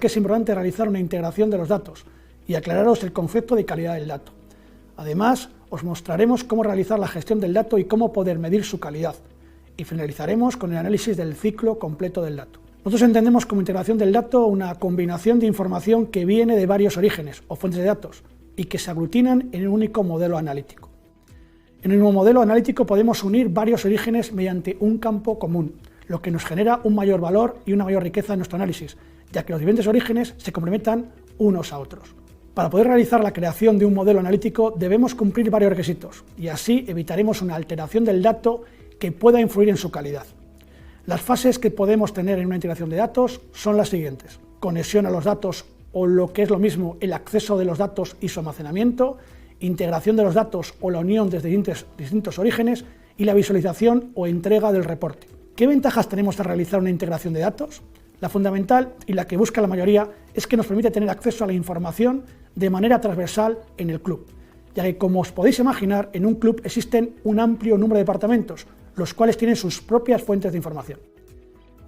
qué es importante realizar una integración de los datos y aclararos el concepto de calidad del dato. Además, os mostraremos cómo realizar la gestión del dato y cómo poder medir su calidad. Y finalizaremos con el análisis del ciclo completo del dato. Nosotros entendemos como integración del dato una combinación de información que viene de varios orígenes o fuentes de datos y que se aglutinan en un único modelo analítico. En el mismo modelo analítico podemos unir varios orígenes mediante un campo común, lo que nos genera un mayor valor y una mayor riqueza en nuestro análisis, ya que los diferentes orígenes se complementan unos a otros. Para poder realizar la creación de un modelo analítico debemos cumplir varios requisitos y así evitaremos una alteración del dato que pueda influir en su calidad. Las fases que podemos tener en una integración de datos son las siguientes: conexión a los datos o, lo que es lo mismo, el acceso de los datos y su almacenamiento, integración de los datos o la unión desde distintos orígenes y la visualización o entrega del reporte. ¿Qué ventajas tenemos al realizar una integración de datos? La fundamental y la que busca la mayoría es que nos permite tener acceso a la información de manera transversal en el club, ya que, como os podéis imaginar, en un club existen un amplio número de departamentos, los cuales tienen sus propias fuentes de información,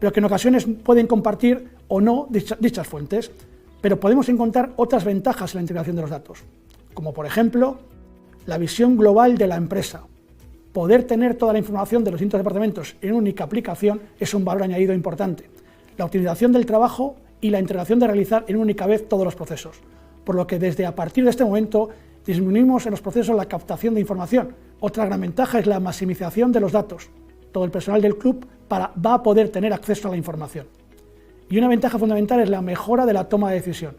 pero que en ocasiones pueden compartir o no dichas fuentes, pero podemos encontrar otras ventajas en la integración de los datos, como por ejemplo la visión global de la empresa. Poder tener toda la información de los distintos departamentos en una única aplicación es un valor añadido importante. La optimización del trabajo y la integración de realizar en una única vez todos los procesos, por lo que desde a partir de este momento disminuimos en los procesos la captación de información. Otra gran ventaja es la maximización de los datos. Todo el personal del club va a poder tener acceso a la información. Y una ventaja fundamental es la mejora de la toma de decisión,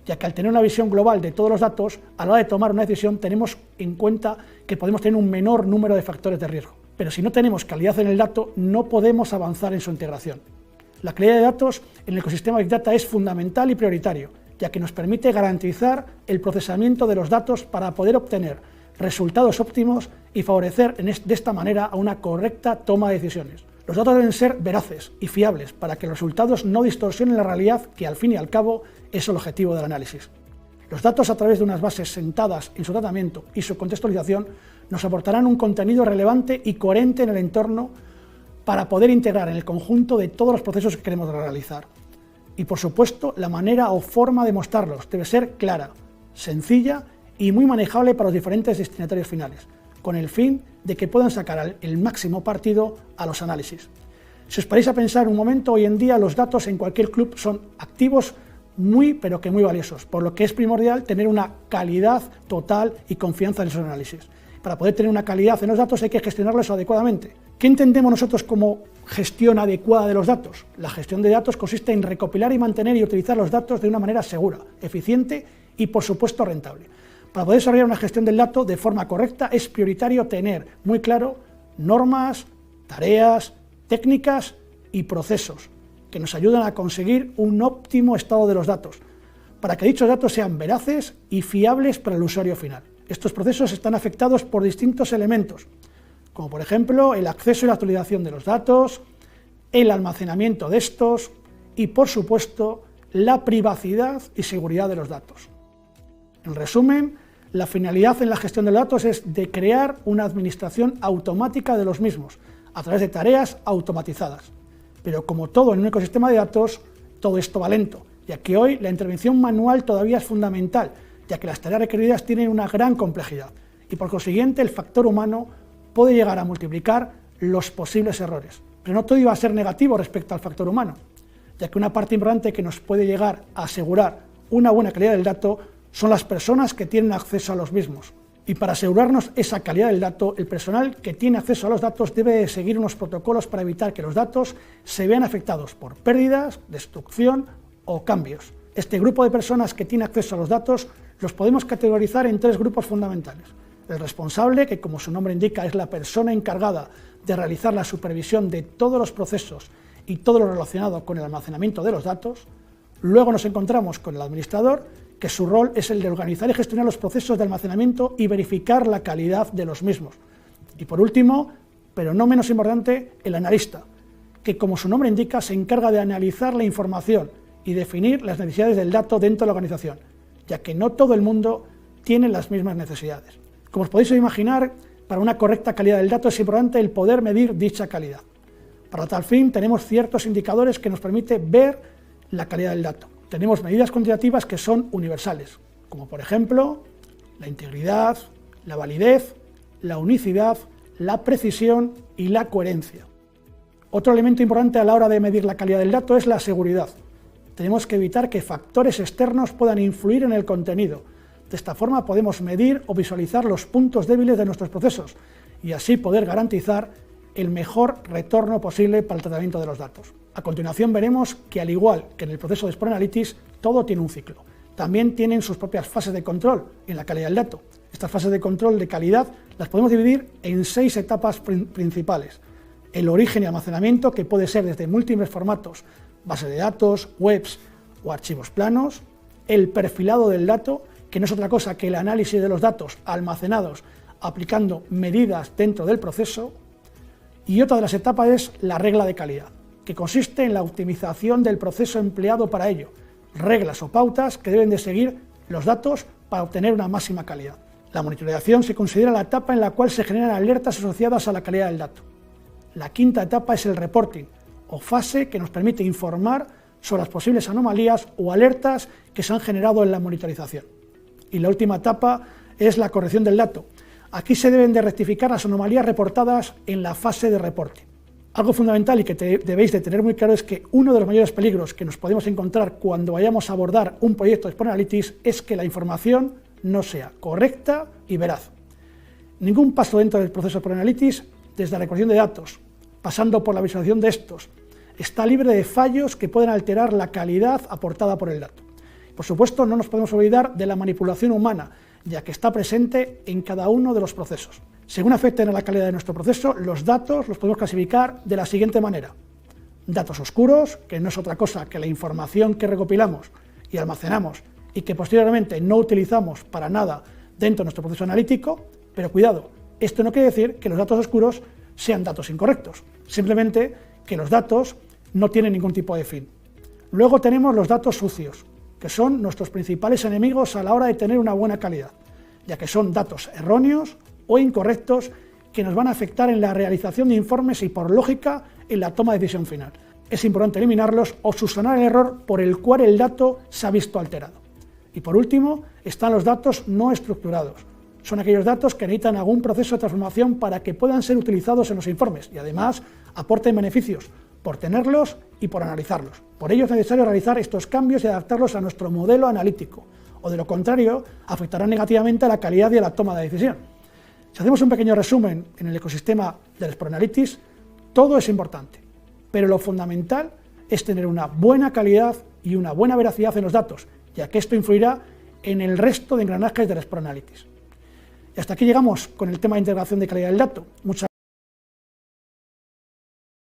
ya que al tener una visión global de todos los datos, a la hora de tomar una decisión tenemos en cuenta que podemos tener un menor número de factores de riesgo. Pero si no tenemos calidad en el dato, no podemos avanzar en su integración. La calidad de datos en el ecosistema Big Data es fundamental y prioritario, ya que nos permite garantizar el procesamiento de los datos para poder obtener resultados óptimos y favorecer de esta manera a una correcta toma de decisiones. Los datos deben ser veraces y fiables para que los resultados no distorsionen la realidad, que al fin y al cabo es el objetivo del análisis. Los datos, a través de unas bases sentadas en su tratamiento y su contextualización, nos aportarán un contenido relevante y coherente en el entorno para poder integrar en el conjunto de todos los procesos que queremos realizar. Y por supuesto, la manera o forma de mostrarlos debe ser clara, sencilla y muy manejable para los diferentes destinatarios finales, con el fin de que puedan sacar el máximo partido a los análisis. Si os paráis a pensar un momento, hoy en día los datos en cualquier club son activos pero que muy valiosos, por lo que es primordial tener una calidad total y confianza en esos análisis. Para poder tener una calidad en los datos hay que gestionarlos adecuadamente. ¿Qué entendemos nosotros como gestión adecuada de los datos? La gestión de datos consiste en recopilar y mantener y utilizar los datos de una manera segura, eficiente y, por supuesto, rentable. Para poder desarrollar una gestión del dato de forma correcta es prioritario tener muy claro normas, tareas, técnicas y procesos que nos ayudan a conseguir un óptimo estado de los datos, para que dichos datos sean veraces y fiables para el usuario final. Estos procesos están afectados por distintos elementos, como por ejemplo el acceso y la actualización de los datos, el almacenamiento de estos y, por supuesto, la privacidad y seguridad de los datos. En resumen, la finalidad en la gestión de los datos es de crear una administración automática de los mismos, a través de tareas automatizadas. Pero como todo en un ecosistema de datos, todo esto va lento, ya que hoy la intervención manual todavía es fundamental, ya que las tareas requeridas tienen una gran complejidad y por consiguiente el factor humano puede llegar a multiplicar los posibles errores. Pero no todo iba a ser negativo respecto al factor humano, ya que una parte importante que nos puede llegar a asegurar una buena calidad del dato son las personas que tienen acceso a los mismos. Y para asegurarnos esa calidad del dato, el personal que tiene acceso a los datos debe seguir unos protocolos para evitar que los datos se vean afectados por pérdidas, destrucción o cambios. Este grupo de personas que tiene acceso a los datos los podemos categorizar en tres grupos fundamentales. El responsable, que como su nombre indica es la persona encargada de realizar la supervisión de todos los procesos y todo lo relacionado con el almacenamiento de los datos. Luego nos encontramos con el administrador, que su rol es el de organizar y gestionar los procesos de almacenamiento y verificar la calidad de los mismos. Y por último, pero no menos importante, el analista, que como su nombre indica se encarga de analizar la información y definir las necesidades del dato dentro de la organización, ya que no todo el mundo tiene las mismas necesidades. Como os podéis imaginar, para una correcta calidad del dato es importante el poder medir dicha calidad. Para tal fin tenemos ciertos indicadores que nos permiten ver la calidad del dato. tenemos medidas cuantitativas que son universales, como por ejemplo la integridad, la validez, la unicidad, la precisión y la coherencia. Otro elemento importante a la hora de medir la calidad del dato es la seguridad. Tenemos que evitar que factores externos puedan influir en el contenido. De esta forma podemos medir o visualizar los puntos débiles de nuestros procesos y así poder garantizar el mejor retorno posible para el tratamiento de los datos. A continuación veremos que, al igual que en el proceso de Sport Analytics, todo tiene un ciclo. También tienen sus propias fases de control en la calidad del dato. Estas fases de control de calidad las podemos dividir en 6 etapas principales. El origen y almacenamiento, que puede ser desde múltiples formatos, bases de datos, webs o archivos planos. El perfilado del dato, que no es otra cosa que el análisis de los datos almacenados aplicando medidas dentro del proceso. Y otra de las etapas es la regla de calidad, que consiste en la optimización del proceso empleado para ello, reglas o pautas que deben de seguir los datos para obtener una máxima calidad. La monitorización se considera la etapa en la cual se generan alertas asociadas a la calidad del dato. La quinta etapa es el reporting, o fase que nos permite informar sobre las posibles anomalías o alertas que se han generado en la monitorización. Y la última etapa es la corrección del dato. Aquí se deben de rectificar las anomalías reportadas en la fase de reporting. Algo fundamental y que debéis de tener muy claro es que uno de los mayores peligros que nos podemos encontrar cuando vayamos a abordar un proyecto de Sport Analytics es que la información no sea correcta y veraz. Ningún paso dentro del proceso de Sport Analytics, desde la recolección de datos, pasando por la visualización de estos, está libre de fallos que pueden alterar la calidad aportada por el dato. Por supuesto, no nos podemos olvidar de la manipulación humana, ya que está presente en cada uno de los procesos. Según afecten a la calidad de nuestro proceso, los datos los podemos clasificar de la siguiente manera. Datos oscuros, que no es otra cosa que la información que recopilamos y almacenamos y que posteriormente no utilizamos para nada dentro de nuestro proceso analítico, pero cuidado, esto no quiere decir que los datos oscuros sean datos incorrectos, simplemente que los datos no tienen ningún tipo de fin. Luego tenemos los datos sucios, que son nuestros principales enemigos a la hora de tener una buena calidad, ya que son datos erróneos o incorrectos que nos van a afectar en la realización de informes y, por lógica, en la toma de decisión final. Es importante eliminarlos o subsanar el error por el cual el dato se ha visto alterado. Y por último, están los datos no estructurados. Son aquellos datos que necesitan algún proceso de transformación para que puedan ser utilizados en los informes y además aporten beneficios por tenerlos y por analizarlos. Por ello es necesario realizar estos cambios y adaptarlos a nuestro modelo analítico, o de lo contrario afectarán negativamente a la calidad y a la toma de decisión. Si hacemos un pequeño resumen en el ecosistema del Sport Analytics, todo es importante, pero lo fundamental es tener una buena calidad y una buena veracidad en los datos, ya que esto influirá en el resto de engranajes del Sport Analytics. Y hasta aquí llegamos con el tema de integración de calidad del dato. Muchas